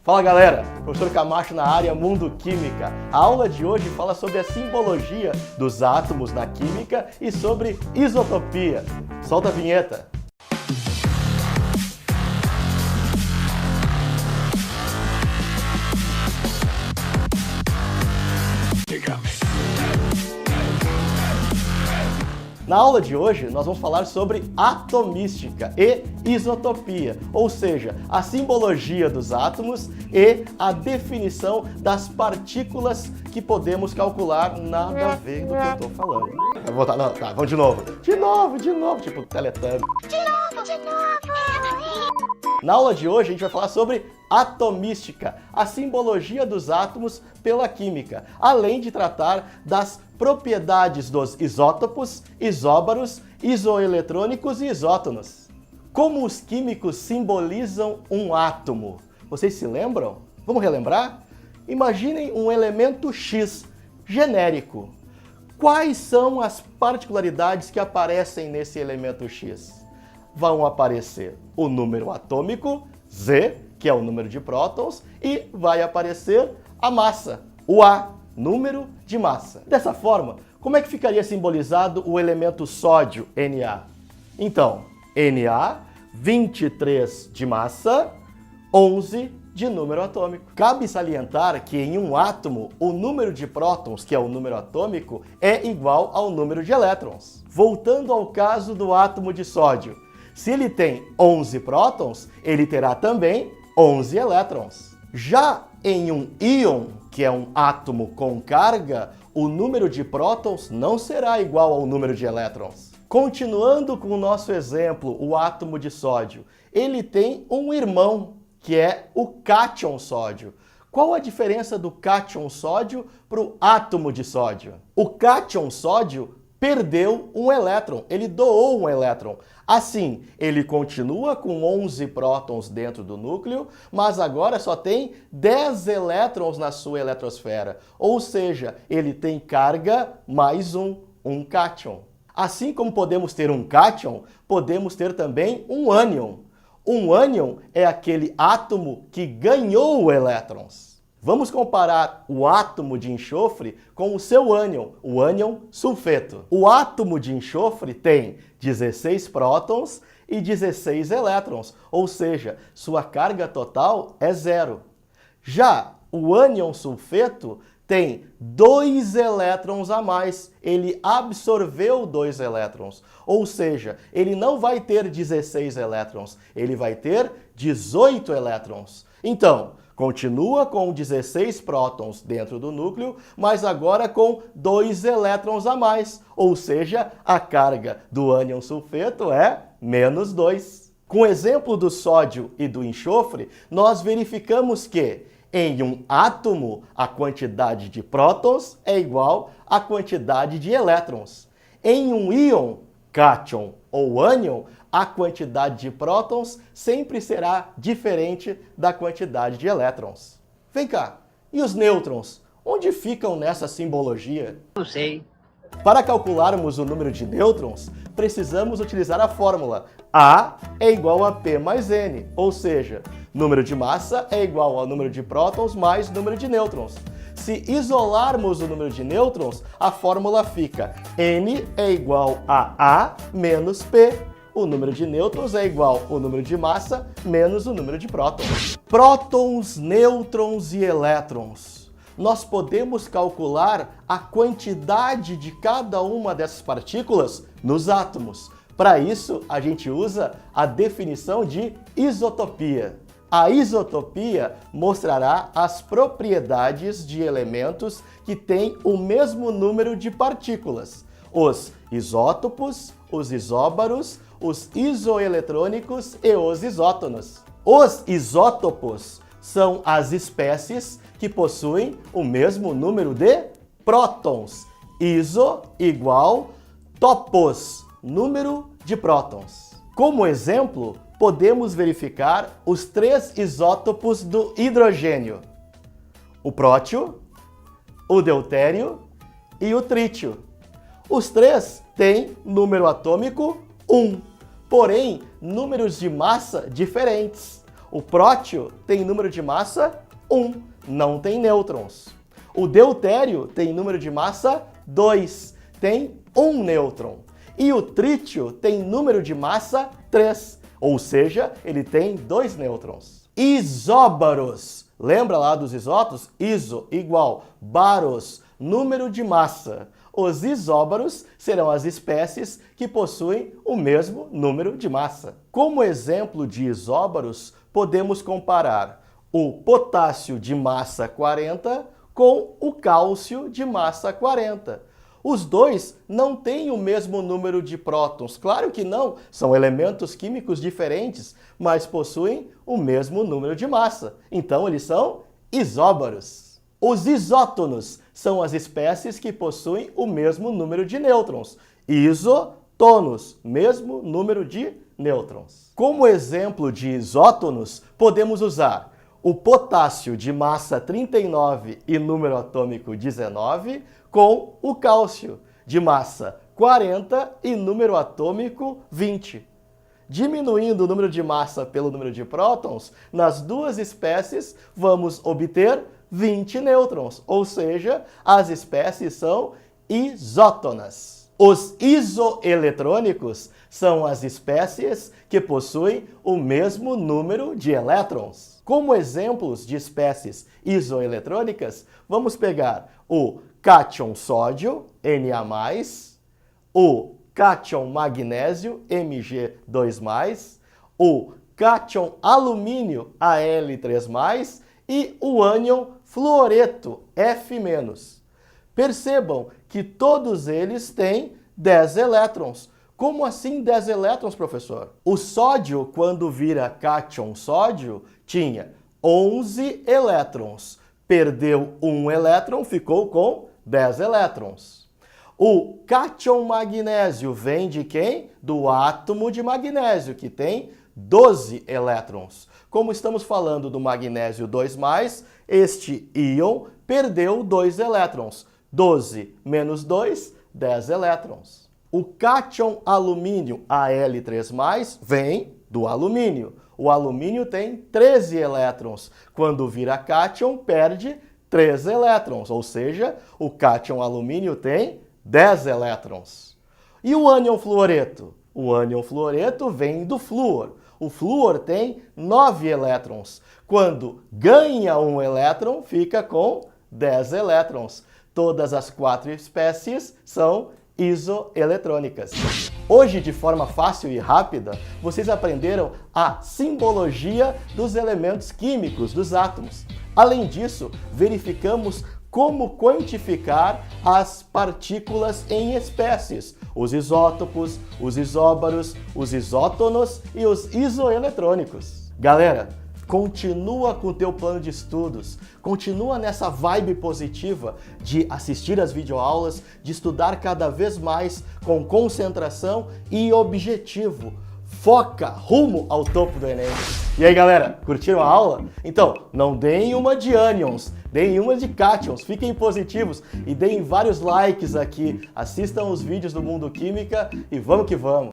Fala galera, professor Camacho na área Mundo Química. A aula de hoje fala sobre a simbologia dos átomos na química e sobre isotopia. Solta a vinheta. Na aula de hoje, nós vamos falar sobre atomística e isotopia, ou seja, a simbologia dos átomos e a definição das partículas que podemos calcular, nada a ver do que eu estou falando. Eu vou voltar, não, tá, vamos de novo. De novo, tipo Teletubbies. De novo. Na aula de hoje, a gente vai falar sobre atomística, a simbologia dos átomos pela química, além de tratar das propriedades dos isótopos, isóbaros, isoeletrônicos e isótonos. Como os químicos simbolizam um átomo? Vocês se lembram? Vamos relembrar? Imaginem um elemento X genérico. Quais são as particularidades que aparecem nesse elemento X? Vão aparecer o número atômico, Z, que é o número de prótons, e vai aparecer a massa, o A, número de massa. Dessa forma, como é que ficaria simbolizado o elemento sódio, Na? Então, Na, 23 de massa, 11 de número atômico. Cabe salientar que em um átomo, o número de prótons, que é o número atômico, é igual ao número de elétrons. Voltando ao caso do átomo de sódio, se ele tem 11 prótons, ele terá também 11 elétrons. Já em um íon, que é um átomo com carga, o número de prótons não será igual ao número de elétrons. Continuando com o nosso exemplo, o átomo de sódio, ele tem um irmão, que é o cátion sódio. Qual a diferença do cátion sódio para o átomo de sódio? O cátion sódio perdeu um elétron, ele doou um elétron. Assim, ele continua com 11 prótons dentro do núcleo, mas agora só tem 10 elétrons na sua eletrosfera. Ou seja, ele tem carga mais um cátion. Assim como podemos ter um cátion, podemos ter também um ânion. Um ânion é aquele átomo que ganhou elétrons. Vamos comparar o átomo de enxofre com o seu ânion, o ânion sulfeto. O átomo de enxofre tem 16 prótons e 16 elétrons, ou seja, sua carga total é 0. Já o ânion sulfeto tem 2 elétrons a mais, ele absorveu 2 elétrons, ou seja, ele não vai ter 16 elétrons, ele vai ter 18 elétrons. Então, continua com 16 prótons dentro do núcleo, mas agora com 2 elétrons a mais, ou seja, a carga do ânion sulfeto é menos 2. Com o exemplo do sódio e do enxofre, nós verificamos que em um átomo, a quantidade de prótons é igual à quantidade de elétrons. Em um íon, cátion ou ânion, a quantidade de prótons sempre será diferente da quantidade de elétrons. Vem cá, e os nêutrons? Onde ficam nessa simbologia? Não sei. Para calcularmos o número de nêutrons, precisamos utilizar a fórmula A é igual a P mais N, ou seja, número de massa é igual ao número de prótons mais número de nêutrons. Se isolarmos o número de nêutrons, a fórmula fica N é igual a A menos P. O número de nêutrons é igual ao número de massa menos o número de prótons. Prótons, nêutrons e elétrons. Nós podemos calcular a quantidade de cada uma dessas partículas nos átomos. Para isso, a gente usa a definição de isotopia. A isotopia mostrará as propriedades de elementos que têm o mesmo número de partículas. Os isótopos, os isóbaros, os isoeletrônicos e os isótonos. Os isótopos são as espécies que possuem o mesmo número de prótons. Iso igual topos, número de prótons. Como exemplo, podemos verificar os 3 isótopos do hidrogênio: o prótio, o deutério e o trítio. Os 3 têm número atômico 1, porém números de massa diferentes. O prótio tem número de massa 1, não tem nêutrons. O deutério tem número de massa 2, tem 1 nêutron. E o trítio tem número de massa 3, ou seja, ele tem 2 nêutrons. Isóbaros. Lembra lá dos isótopos? Iso igual baros, número de massa. Os isóbaros serão as espécies que possuem o mesmo número de massa. Como exemplo de isóbaros, podemos comparar o potássio de massa 40 com o cálcio de massa 40. Os dois não têm o mesmo número de prótons. Claro que não, são elementos químicos diferentes, mas possuem o mesmo número de massa. Então eles são isóbaros. Os isótonos são as espécies que possuem o mesmo número de nêutrons. Isotonos, mesmo número de nêutrons. Como exemplo de isótonos, podemos usar o potássio de massa 39 e número atômico 19 com o cálcio de massa 40 e número atômico 20. Diminuindo o número de massa pelo número de prótons, nas duas espécies vamos obter 20 nêutrons, ou seja, as espécies são isótonas. Os isoeletrônicos são as espécies que possuem o mesmo número de elétrons. Como exemplos de espécies isoeletrônicas, vamos pegar o cátion sódio, Na+, o cátion magnésio, Mg2+, o cátion alumínio, Al3+, e o ânion fluoreto, F-. Percebam que todos eles têm 10 elétrons. Como assim 10 elétrons, professor? O sódio, quando vira cátion sódio, tinha 11 elétrons. Perdeu um elétron, ficou com 10 elétrons. O cátion magnésio vem de quem? Do átomo de magnésio, que tem 12 elétrons. Como estamos falando do magnésio 2+, este íon perdeu 2 elétrons. 12 menos 2, 10 elétrons. O cátion alumínio, Al3+, vem do alumínio. O alumínio tem 13 elétrons. Quando vira cátion, perde 3 elétrons, ou seja, o cátion alumínio tem 10 elétrons. E o ânion fluoreto? O ânion fluoreto vem do flúor. O flúor tem 9 elétrons. Quando ganha um elétron, fica com 10 elétrons. Todas as 4 espécies são isoeletrônicas. Hoje, de forma fácil e rápida, vocês aprenderam a simbologia dos elementos químicos dos átomos. Além disso, verificamos como quantificar as partículas em espécies, os isótopos, os isóbaros, os isótonos e os isoeletrônicos. Galera, continua com o teu plano de estudos, continua nessa vibe positiva de assistir às videoaulas, de estudar cada vez mais com concentração e objetivo. Foca rumo ao topo do Enem. E aí, galera, curtiram a aula? Então, não deem uma de ânions, deem uma de cátions, fiquem positivos e deem vários likes aqui, assistam os vídeos do Mundo Química e vamos que vamos!